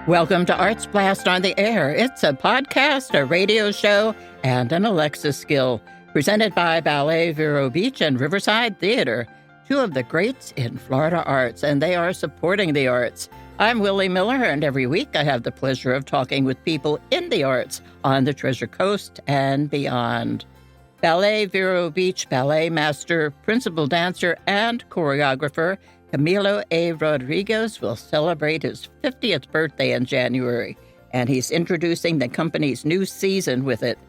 Welcome to Arts Blast on the Air. It's a podcast, a radio show, and an Alexa skill presented by Ballet Vero Beach and Riverside Theater, two of the greats in Florida arts, and they are supporting the arts. I'm Willie Miller, and every week I have the pleasure of talking with people in the arts on the Treasure Coast and beyond. Ballet Vero Beach ballet master, principal dancer, and choreographer Camilo A. Rodriguez will celebrate his 50th birthday in January, and he's introducing the company's new season with it.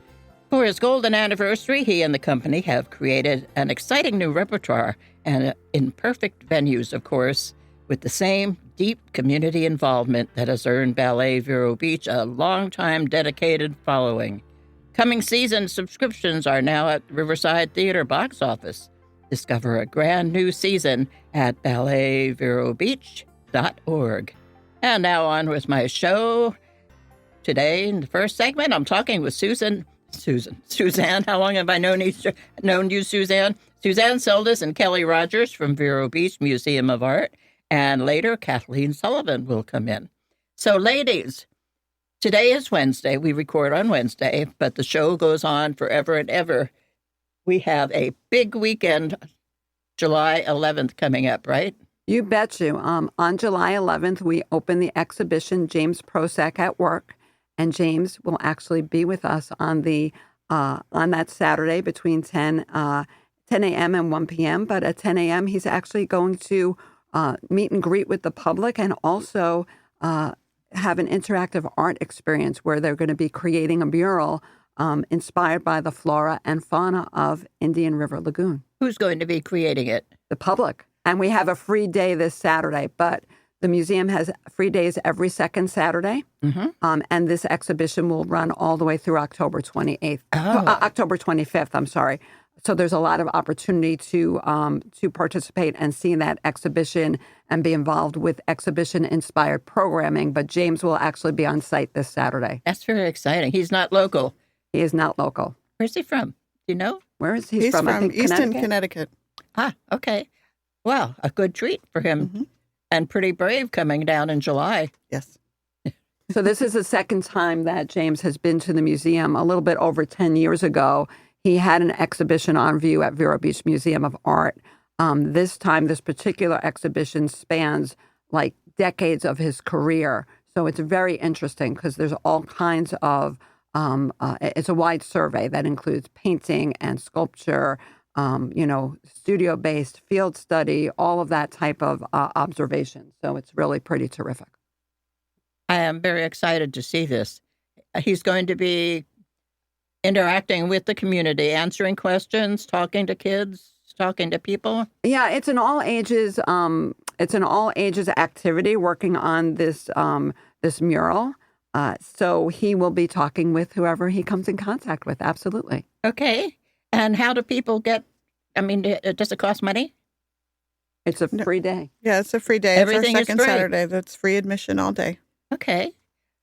For his golden anniversary, he and the company have created an exciting new repertoire, and in perfect venues, of course, with the same deep community involvement that has earned Ballet Vero Beach a long-time dedicated following. Coming season subscriptions are now at Riverside Theater box office. Discover a grand new season at balletverobeach.org. And now on with my show. Today, in the first segment, I'm talking with Suzanne. How long have I known you, Suzanne? Suzanne Seldes and Kelly Rogers from Vero Beach Museum of Art. And later, Cathleen Sullivan will come in. So, ladies, today is Wednesday. We record on Wednesday, but the show goes on forever and ever. We have a big weekend, July 11th, coming up, right? You bet you. On July 11th, we open the exhibition James Prosek at Work, and James will actually be with us on that Saturday between 10 a.m. and 1 p.m. But at 10 a.m., he's actually going to meet and greet with the public and also have an interactive art experience where they're going to be creating a mural inspired by the flora and fauna of Indian River Lagoon. Who's going to be creating it? The public. And we have a free day this Saturday, but the museum has free days every second Saturday. Mm-hmm. And this exhibition will run all the way through October 28th. October 25th, I'm sorry. So there's a lot of opportunity to participate and see that exhibition and be involved with exhibition-inspired programming. But James will actually be on site this Saturday. That's very exciting. He's not local. He is not local. Where's he from? Do you know? Where is he He's from? I think Easton, Connecticut. Ah, okay. Well, a good treat for him. Mm-hmm. And pretty brave coming down in July. Yes. So this is the second time that James has been to the museum. A little bit over 10 years ago, he had an exhibition on view at Vero Beach Museum of Art. This time, this particular exhibition spans like decades of his career. So it's very interesting because there's all kinds of it's a wide survey that includes painting and sculpture, studio-based field study, all of that type of observation. So it's really pretty terrific. I am very excited to see this. He's going to be interacting with the community, answering questions, talking to kids, talking to people. Yeah, it's an all ages. It's an all ages activity working on this mural. So he will be talking with whoever he comes in contact with. Absolutely. Okay. And how do people does it cost money? It's a free day. Yeah, it's a free day. Everything it's our second is free. Saturday. That's free admission all day. Okay.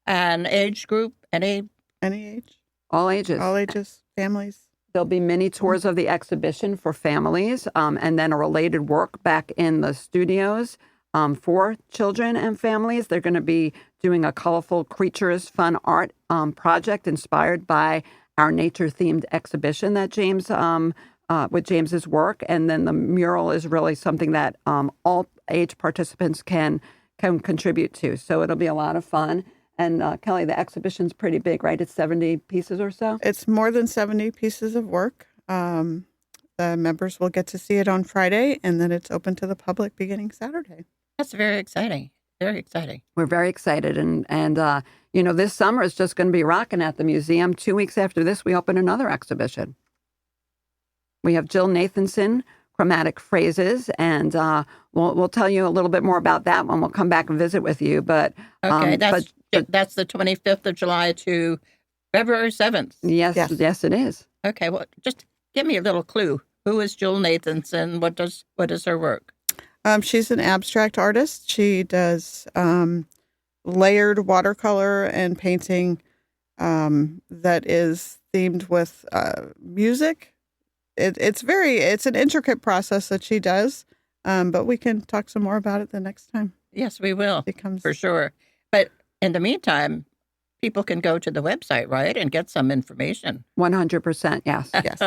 And age group, any age? All ages. All ages, families. There'll be mini tours of the exhibition for families, and then a related work back in the studios for children and families. They're going to be doing a colorful creatures fun art project inspired by our nature-themed exhibition that James, with James's work. And then the mural is really something that all age participants can contribute to. So it'll be a lot of fun. And Kelly, the exhibition's pretty big, right? It's 70 pieces or so? It's more than 70 pieces of work. The members will get to see it on Friday, and then it's open to the public beginning Saturday. That's very exciting. Very exciting. We're very excited. And this summer is just going to be rocking at the museum. 2 weeks after this, we open another exhibition. We have Jill Nathanson, Chromatic Phrases, and we'll tell you a little bit more about that when we'll come back and visit with you. But okay, that's the 25th of July to February 7th. Yes, it is. Okay, well, just give me a little clue. Who is Jill Nathanson? What is her work? She's an abstract artist. She does layered watercolor and painting that is themed with music. It's an intricate process that she does, but we can talk some more about it the next time. Yes, we will, It comes for sure. But in the meantime, people can go to the website, right, and get some information. 100%, yes. Yes.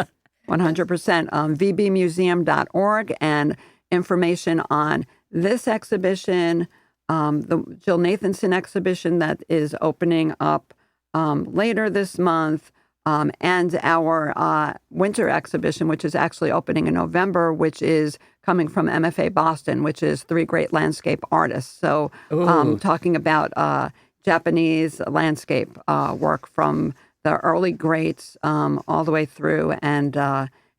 100%. vbmuseum.org, and information on this exhibition, the Jill Nathanson exhibition that is opening up later this month, and our winter exhibition, which is actually opening in November, which is coming from MFA Boston, which is 3 great landscape artists. So talking about Japanese landscape work from the early greats all the way through, and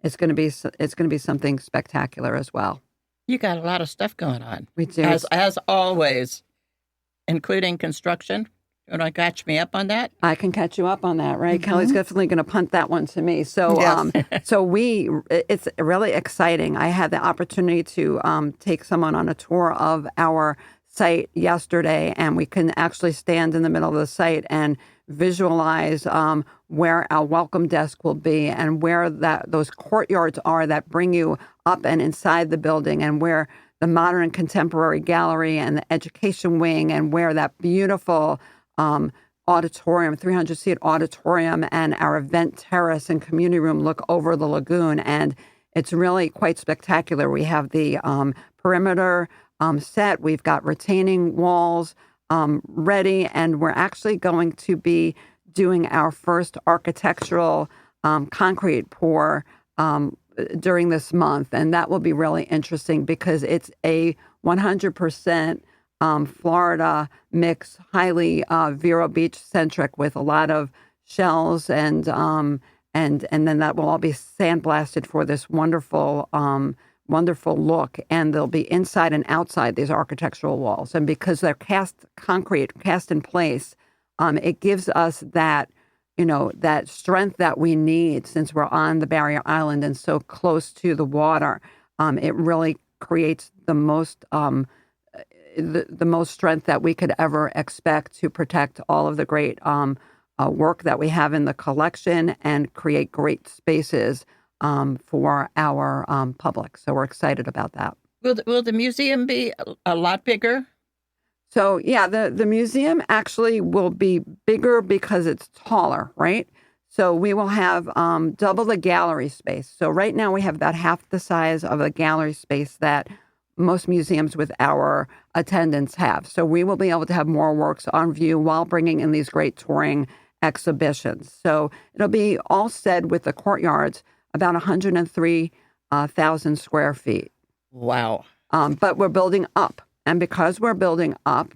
it's going to be something spectacular as well. You got a lot of stuff going on. We do, as always, including construction. You want to catch me up on that? I can catch you up on that, right? Kelly's definitely going to punt that one to me. So, Yes. It's really exciting. I had the opportunity to take someone on a tour of our site yesterday, and we can actually stand in the middle of the site and visualize where our welcome desk will be, and where those courtyards are that bring you up and inside the building, and where the modern and contemporary gallery and the education wing, and where that beautiful auditorium, 300-seat auditorium, and our event terrace and community room look over the lagoon. And it's really quite spectacular. We have the perimeter set. We've got retaining walls ready, and we're actually going to be doing our first architectural concrete pour during this month. And that will be really interesting because it's a 100% Florida mix, highly Vero Beach centric, with a lot of shells, and then that will all be sandblasted for this wonderful look. And they'll be inside and outside these architectural walls, and because they're cast in place, it gives us that that strength that we need, since we're on the barrier island and so close to the water. It really creates the most the most strength that we could ever expect to protect all of the great work that we have in the collection, and create great spaces for our public. So we're excited about that. Will the museum be a lot bigger? So yeah, the museum actually will be bigger because it's taller, right? So we will have double the gallery space. So right now we have about half the size of a gallery space that most museums with our attendance have. So we will be able to have more works on view while bringing in these great touring exhibitions. So it'll be all said with the courtyards about 103,000 square feet. Wow. But we're building up. And because we're building up,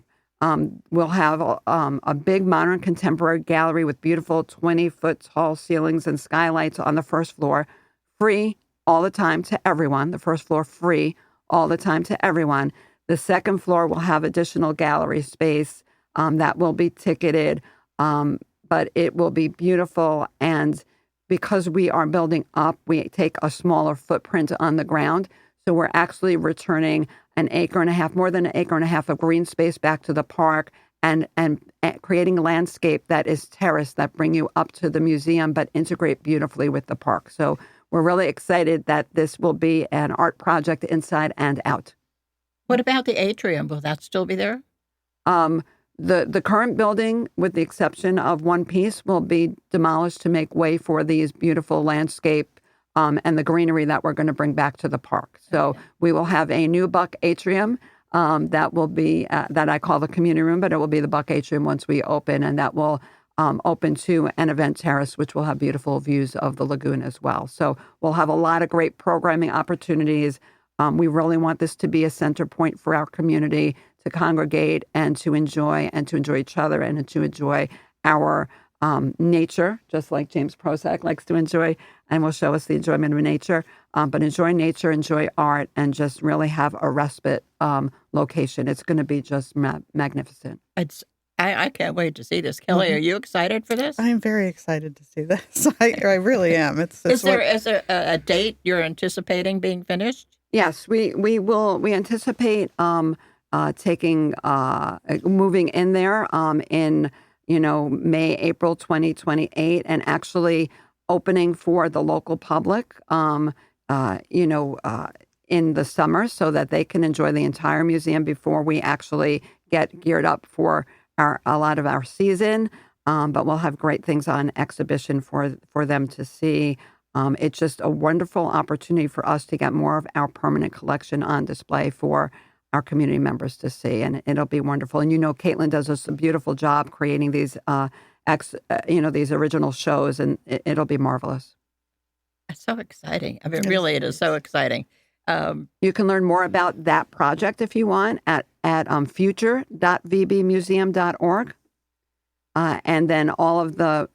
we'll have a big modern contemporary gallery with beautiful 20-foot tall ceilings and skylights on the first floor, free all the time to everyone. The first floor free all the time to everyone. The second floor will have additional gallery space that will be ticketed, but it will be beautiful. And because we are building up, we take a smaller footprint on the ground. So we're actually returning more than an acre and a half of green space back to the park, and creating a landscape that is terraced, that bring you up to the museum, but integrate beautifully with the park. So we're really excited that this will be an art project inside and out. What about the atrium? Will that still be there? The current building, with the exception of one piece, will be demolished to make way for these beautiful landscape and the greenery that we're going to bring back to the park. So we will have a new Buck atrium that will be, that I call the community room, but it will be the Buck atrium once we open, and that will open to an event terrace, which will have beautiful views of the lagoon as well. So we'll have a lot of great programming opportunities. We really want this to be a center point for our community to congregate and to enjoy each other, and to enjoy our nature, just like James Prosek likes to enjoy, and will show us the enjoyment of nature. But enjoy nature, enjoy art, and just really have a respite location. It's going to be just magnificent. I can't wait to see this. Kelly, are you excited for this? I'm very excited to see this. I really am. Is there a date you're anticipating being finished? Yes, we will. We anticipate moving in there in May, April 2028, and actually opening for the local public in the summer, so that they can enjoy the entire museum before we actually get geared up for a lot of our season, but we'll have great things on exhibition for them to see. It's just a wonderful opportunity for us to get more of our permanent collection on display for our community members to see, and it'll be wonderful. And Caitlin does us a beautiful job creating these, these original shows, and it'll be marvelous. It's so exciting. I mean, really, it is so exciting. You can learn more about that project if you want at future.vbmuseum.org, and then all of the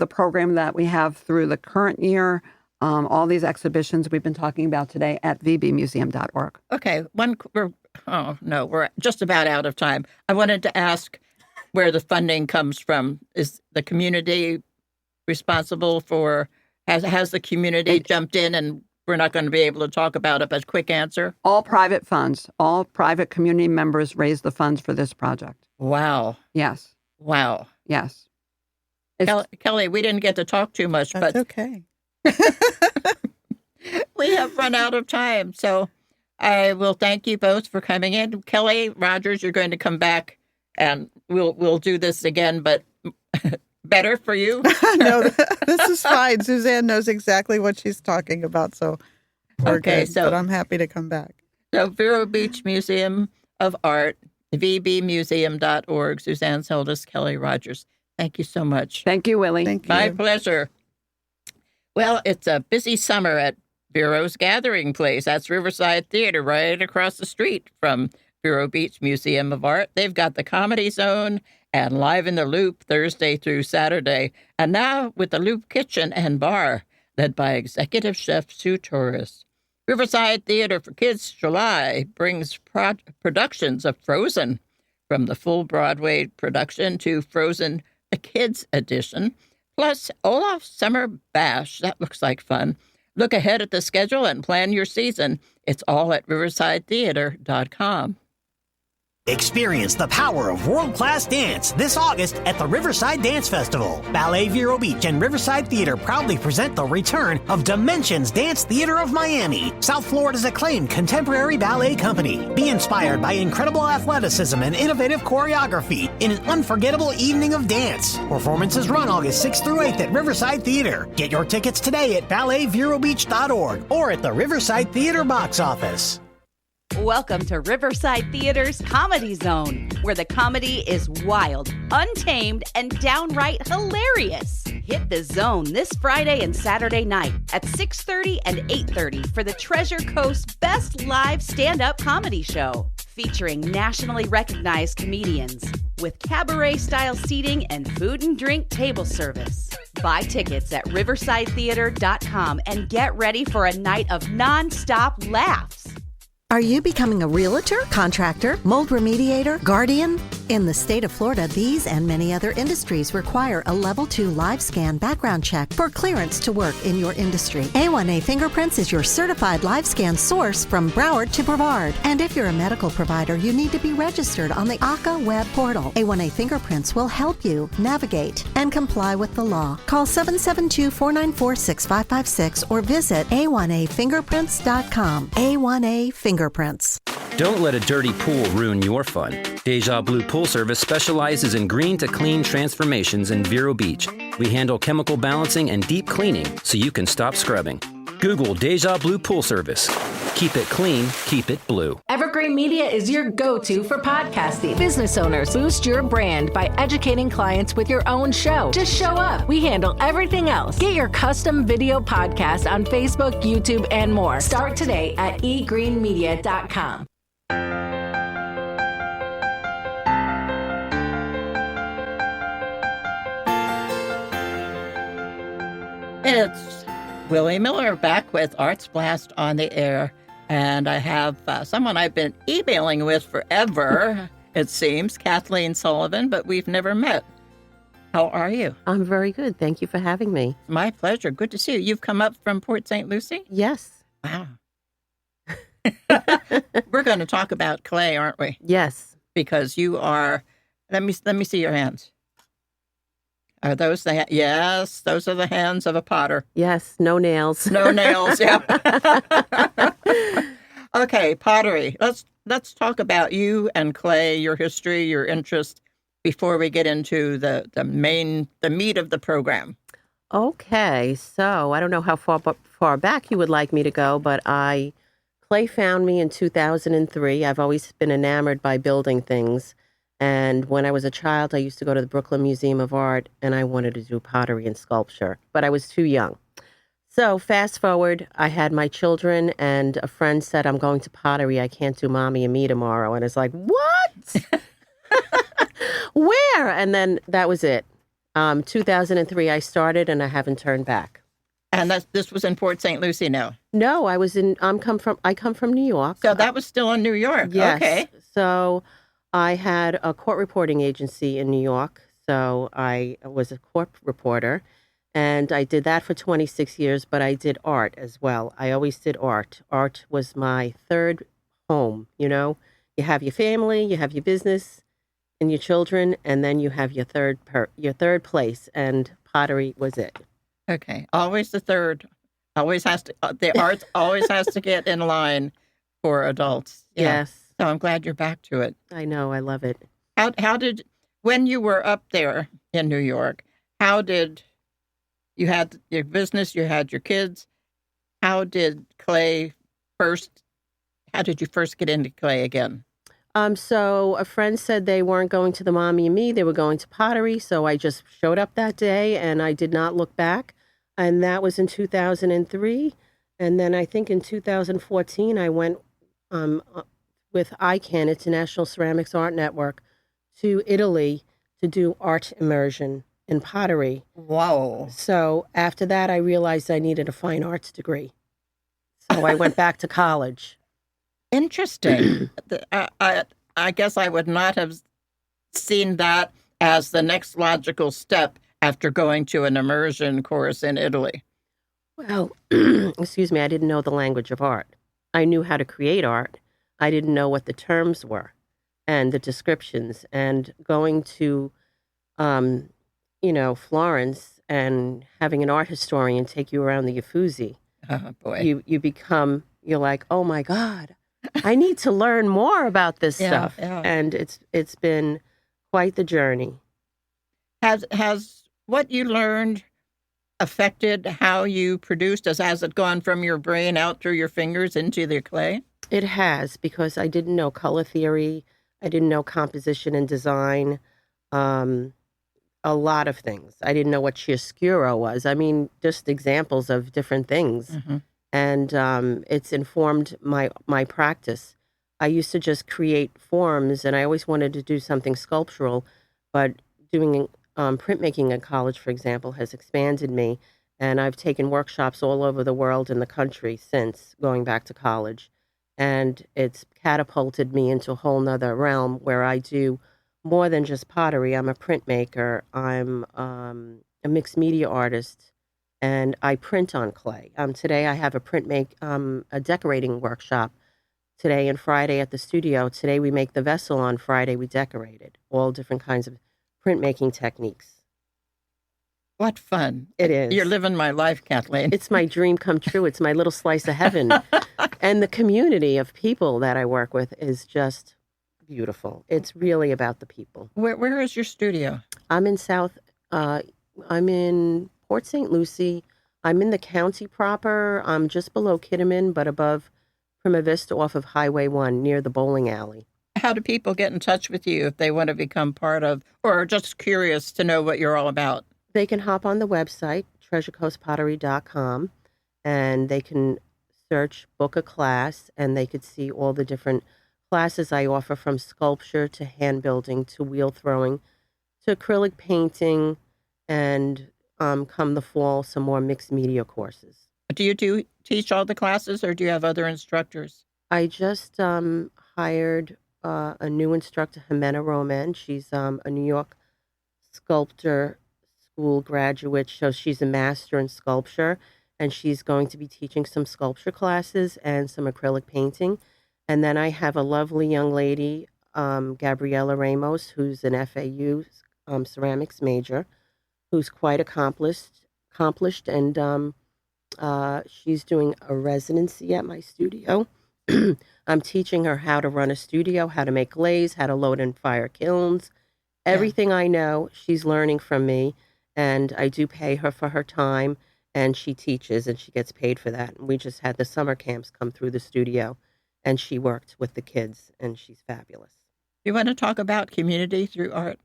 program that we have through the current year. All these exhibitions we've been talking about today at vbmuseum.org. Okay, we're just about out of time. I wanted to ask where the funding comes from. Is the community responsible for, has the community jumped in, and we're not going to be able to talk about it, but quick answer? All private funds. All private community members raise the funds for this project. Wow. Yes. Wow. Yes. Kelly, we didn't get to talk too much, That's but okay. we have run out of time. So I will thank you both for coming in. Kelly Rogers, you're going to come back, and we'll do this again, but better for you. No, this is fine. Suzanne knows exactly what she's talking about, so we're good. But I'm happy to come back. So Vero Beach Museum of Art, vbmuseum.org. Suzanne Seldes, Kelly Rogers. Thank you so much. Thank you, Willie. Thank you. My pleasure. Well, it's a busy summer at Vero's Gathering Place. That's Riverside Theater right across the street from Vero Beach Museum of Art. They've got the Comedy Zone and Live in the Loop Thursday through Saturday. And now with the Loop Kitchen and Bar, led by executive chef Sue Torres. Riverside Theater for Kids July brings productions of Frozen, from the full Broadway production to Frozen, the Kids Edition, plus Olaf's Summer Bash. That looks like fun. Look ahead at the schedule and plan your season. It's all at riversidetheater.com. Experience the power of world-class dance this August at the Riverside Dance Festival. Ballet Vero Beach and Riverside Theater proudly present the return of Dimensions Dance Theater of Miami, South Florida's acclaimed contemporary ballet company. Be inspired by incredible athleticism and innovative choreography in an unforgettable evening of dance. Performances run August 6th through 8th at Riverside Theater. Get your tickets today at balletverobeach.org or at the Riverside Theater box office. Welcome to Riverside Theater's Comedy Zone, where the comedy is wild, untamed, and downright hilarious. Hit the zone this Friday and Saturday night at 6:30 and 8:30 for the Treasure Coast's best live stand-up comedy show, featuring nationally recognized comedians with cabaret-style seating and food and drink table service. Buy tickets at riversidetheater.com and get ready for a night of non-stop laughs. Are you becoming a realtor, contractor, mold remediator, guardian? In the state of Florida, these and many other industries require a Level 2 live scan background check for clearance to work in your industry. A1A Fingerprints is your certified live scan source from Broward to Brevard. And if you're a medical provider, you need to be registered on the ACA web portal. A1A Fingerprints will help you navigate and comply with the law. Call 772-494-6556 or visit a1afingerprints.com. A1A Fingerprints. Don't let a dirty pool ruin your fun. Deja Blue Pool Service specializes in green to clean transformations in Vero Beach. We handle chemical balancing and deep cleaning so you can stop scrubbing. Google Deja Blue Pool Service. Keep it clean, keep it blue. Evergreen Media is your go-to for podcasting. Business owners, boost your brand by educating clients with your own show. Just show up. We handle everything else. Get your custom video podcast on Facebook, YouTube, and more. Start today at egreenmedia.com. It's Willie Miller back with Arts Blast on the Air. And I have someone I've been emailing with forever, it seems, Cathleen Sullivan, but we've never met. How are you? I'm very good. Thank you for having me. My pleasure. Good to see you. You've come up from Port St Lucie? Yes. Wow. We're going to talk about clay, aren't we? Yes. Because you are, let me see your hands. Are those the yes, those are the hands of a potter. Yes, no nails. No nails, yeah. Okay, pottery. Let's talk about you and clay, your history, your interest before we get into the meat of the program. Okay, so I don't know how far back you would like me to go, but Clay found me in 2003. I've always been enamored by building things. And when I was a child, I used to go to the Brooklyn Museum of Art, and I wanted to do pottery and sculpture, but I was too young. So fast forward, I had my children, and a friend said, I'm going to pottery. I can't do mommy and me tomorrow. And it's like, what? Where? And then that was it. 2003, I started, and I haven't turned back. And this was in Port St Lucie now. No, I come from New York. So that was still in New York. Yes. Okay. So I had a court reporting agency in New York. So I was a court reporter, and I did that for 26 years, but I did art as well. I always did art. Art was my third home, you know. You have your family, you have your business and your children, and then you have your third place, and pottery was it. Okay. Always the third. Always has to, the art always has to get in line for adults. Yeah. Yes. So I'm glad you're back to it. I know. I love it. How did, when you were up there in New York, how did, you had your business, you had your kids, how did you first get into clay again? So a friend said they weren't going to the Mommy and Me, they were going to pottery. So I just showed up that day and I did not look back. And that was in 2003. And then I think in 2014, I went with ICANN, International Ceramics Art Network, to Italy to do art immersion in pottery. Wow. So after that, I realized I needed a fine arts degree. So I went back to college. Interesting. I guess I would not have seen that as the next logical step after going to an immersion course in Italy. Well, excuse me, I didn't know the language of art. I knew how to create art. I didn't know what the terms were and the descriptions. And going to, Florence and having an art historian take you around the Uffizi, Oh, boy. you're like, oh my God, I need to learn more about this stuff. Yeah. And it's been quite the journey. Has what you learned affected how you produced? Has it gone from your brain out through your fingers into the clay? It has, because I didn't know color theory. I didn't know composition and design. A lot of things. I didn't know what chiaroscuro was. I mean, just examples of different things. Mm-hmm. And it's informed my practice. I used to just create forms, and I always wanted to do something sculptural, but doing printmaking in college, for example, has expanded me. And I've taken workshops all over the world and the country since going back to college. And it's catapulted me into a whole nother realm where I do more than just pottery. I'm a printmaker. I'm a mixed media artist, and I print on clay. Today I have a decorating workshop today and Friday at the studio. Today we make the vessel. On Friday we decorate it. All different kinds of printmaking techniques. What fun. It is. You're living my life, Kathleen. It's my dream come true. It's my little slice of heaven. And the community of people that I work with is just beautiful. It's really about the people. Where is your studio? I'm in Port St Lucie. I'm in the county proper. I'm just below Kitterman, but above Prima Vista off of Highway 1 near the bowling alley. How do people get in touch with you if they want to become part of, or are just curious to know what you're all about? They can hop on the website, treasurecoastpottery.com, and they can search, book a class, and they could see all the different classes I offer, from sculpture to hand building to wheel throwing to acrylic painting, and come the fall, some more mixed media courses. Do you teach all the classes, or do you have other instructors? I just hired a new instructor, Jimena Roman. She's a New York sculptor school graduate, so she's a master in sculpture, and she's going to be teaching some sculpture classes and some acrylic painting. And then I have a lovely young lady, Gabriela Ramos, who's an FAU ceramics major, who's quite accomplished, and she's doing a residency at my studio. I'm teaching her how to run a studio, how to make glaze, how to load and fire kilns, Everything I know, she's learning from me, and I do pay her for her time, and she teaches, and she gets paid for that. And we just had the summer camps come through the studio, and she worked with the kids, and she's fabulous. You want to talk about community through art?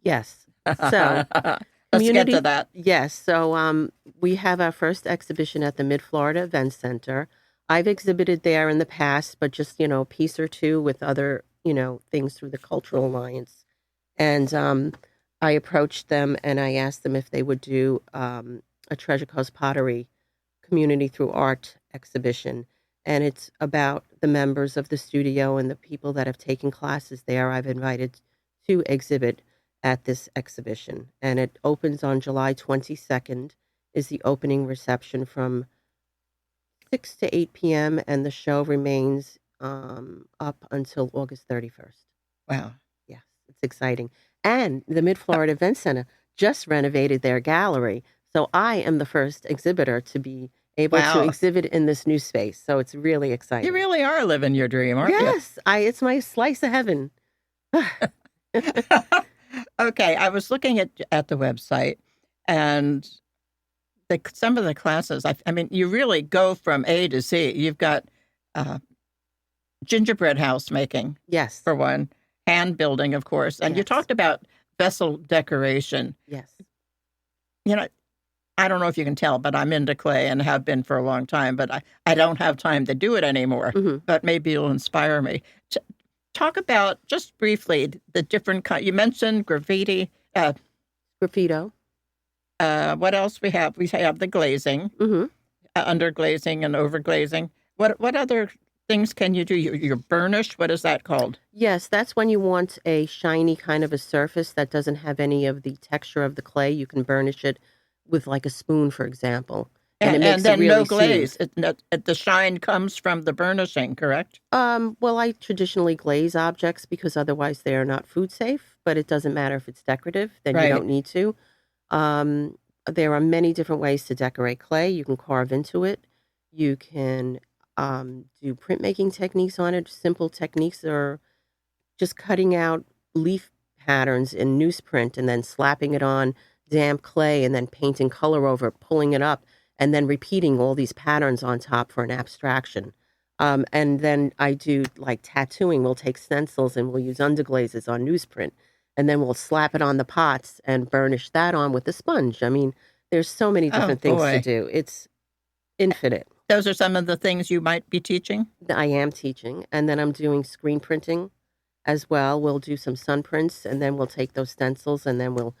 Yes. So let's get to that. Yes. So we have our first exhibition at the Mid-Florida Event Center. I've exhibited there in the past, but just, a piece or two with other, things through the Cultural Alliance. And I approached them and I asked them if they would do a Treasure Coast Pottery community through art exhibition. And it's about the members of the studio and the people that have taken classes there. I've invited to exhibit at this exhibition. And it opens on July 22nd, is the opening reception from 6 to 8 p.m. And the show remains up until August 31st. Wow. Yes, it's exciting. And the Mid-Florida Event Center just renovated their gallery. So I am the first exhibitor to be able to exhibit in this new space. So it's really exciting. You really are living your dream, aren't you? Yes, it's my slice of heaven. Okay, I was looking at the website, and some of the classes, I mean, you really go from A to Z. You've got gingerbread house making, yes, for one, hand building, of course, and you talked about vessel decoration. Yes. I don't know if you can tell, but I'm into clay and have been for a long time, but I don't have time to do it anymore. Mm-hmm. But maybe you'll inspire me. Talk about, just briefly, the different kinds. You mentioned graffiti. Graffito. What else we have? We have the glazing, underglazing and overglazing. What other things can you do? Your burnish, what is that called? Yes, that's when you want a shiny kind of a surface that doesn't have any of the texture of the clay. You can burnish it with like a spoon, for example. And it makes then it really no glaze. The shine comes from the burnishing, correct? Well, I traditionally glaze objects because otherwise they are not food safe, but it doesn't matter if it's decorative, then you don't need to. There are many different ways to decorate clay. You can carve into it. You can do printmaking techniques on it. Simple techniques are just cutting out leaf patterns in newsprint and then slapping it on damp clay and then painting color over it, pulling it up, and then repeating all these patterns on top for an abstraction. And then I do like tattooing. We'll take stencils and we'll use underglazes on newsprint, and then we'll slap it on the pots and burnish that on with a sponge. I mean, there's so many different things to do. It's infinite. Those are some of the things you might be teaching? I am teaching. And then I'm doing screen printing as well. We'll do some sun prints, and then we'll take those stencils and then we'll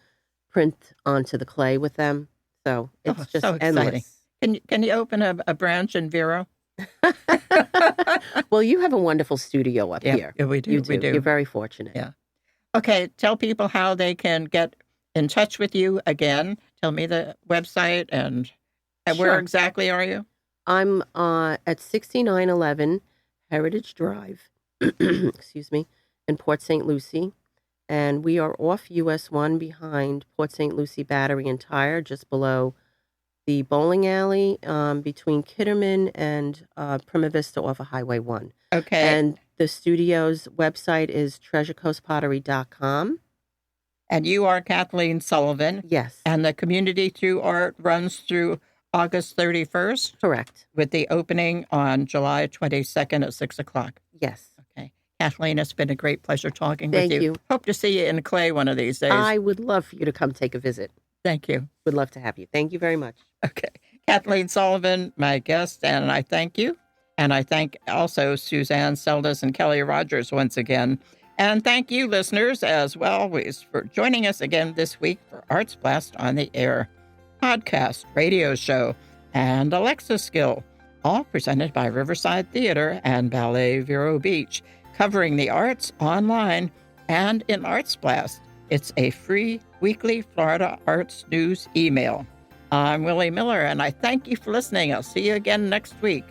print onto the clay with them. So it's just so endless. Can you open a branch in Vero? Well, you have a wonderful studio up here. Yeah, we do. You do. We do. You're very fortunate. Yeah. Okay, tell people how they can get in touch with you again. Tell me the website and where exactly are you? I'm at 6911 Heritage Drive, excuse me, in Port St Lucie. And we are off US 1 behind Port St Lucie Battery and Tire, just below the bowling alley, between Kitterman and Prima Vista off of Highway 1. Okay. And the studio's website is treasurecoastpottery.com. And you are Cathleen Sullivan. Yes. And the Community Through Art runs through August 31st? Correct. With the opening on July 22nd at 6 o'clock? Yes. Okay. Kathleen, it's been a great pleasure talking Thank with you. you. Hope to see you in clay one of these days. I would love for you to come take a visit. Thank you. Would love to have you. Thank you very much. Okay. Kathleen Sullivan, my guest, and I thank you. And I thank also Suzanne Seldes and Kelly Rogers once again. And thank you, listeners, as always, for joining us again this week for Arts Blast on the Air podcast, radio show, and Alexa Skill, all presented by Riverside Theater and Ballet Vero Beach, covering the arts online and in Arts Blast. It's a free weekly Florida arts news email. I'm Willie Miller, and I thank you for listening. I'll see you again next week.